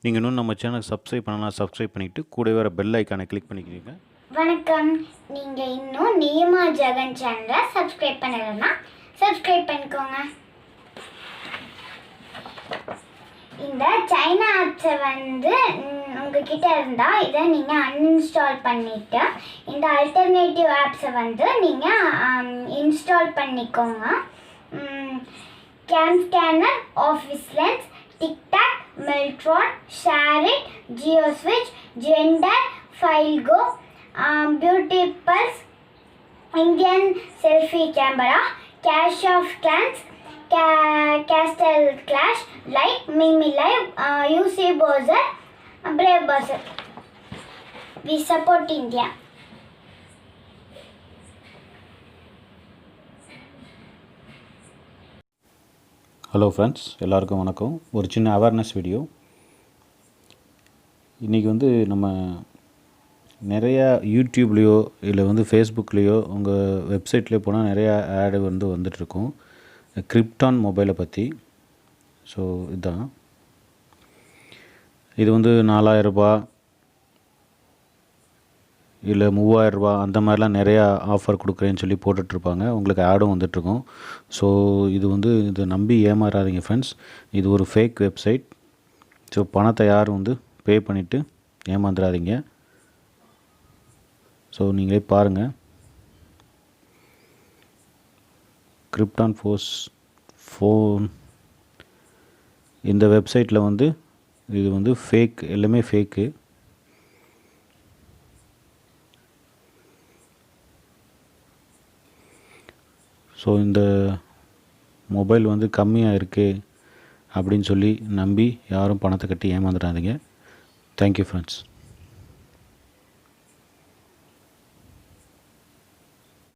நீங்கள் இன்னும் நம்ம சேனல் சப்ஸ்கிரைப் பண்ணலாம், சப்ஸ்கிரைப் பண்ணிவிட்டு கூட வர பெல் ஐக்கானை கிளிக் பண்ணிக்கிறீங்க. வணக்கம். நீங்கள் இன்னும் நியமா ஜெகன் சேனலை சப்ஸ்கிரைப் பண்ணலைன்னா சப்ஸ்கிரைப் பண்ணிக்கோங்க. இந்த சைனா ஆப்ஸை உங்ககிட்ட இருந்தால் இதை நீங்கள் அன்இன்ஸ்டால் பண்ணிவிட்டு இந்த அல்டர்னேட்டிவ் ஆப்ஸை நீங்கள் இன்ஸ்டால் பண்ணிக்கோங்க. Game scanner, office lens, TikTok, Mitron, Share-it, GeoSwitch, Gender, FileGo, Beauty Pulse, Indian Selfie Camera, Cash of Clans, Castle Clash, Like, Mimi Live, UC Browser, Brave Browser. We support India. Hello friends, எல்லாருக்கும் வணக்கம். ஒரு சின்ன awareness video. இன்றைக்கி நம்ம நிறையா யூடியூப்லேயோ இல்லை ஃபேஸ்புக்லேயோ உங்கள் வெப்சைட்லேயோ போனால் நிறையா ஆடு வந்துட்டுருக்கும் கிரிப்டான் மொபைலை பற்றி. ஸோ இதுதான், இது 4000 இல்லை 3000 அந்த மாதிரிலாம் நிறையா ஆஃபர் கொடுக்குறேன்னு சொல்லி போட்டுட்ருப்பாங்க. உங்களுக்கு ஆடும் வந்துட்டுருக்கும். ஸோ இதை நம்பி ஏமாறாதீங்க ஃப்ரெண்ட்ஸ். இது ஒரு ஃபேக் வெப்சைட். ஸோ பணத்தை யாரும் பே பண்ணிவிட்டு ஏமாந்துடாதீங்க. ஸோ நீங்களே பாருங்கள். கிரிப்டான் ஃபோன் இந்த வெப்சைட்டில் இது ஃபேக், எல்லாமே ஃபேக்கு. ஸோ இந்த மொபைல் கம்மியாக இருக்குது அப்படின்னு சொல்லி நம்பி யாரும் பணத்தை கட்டி ஏமாந்துடாதீங்க. Thank you friends.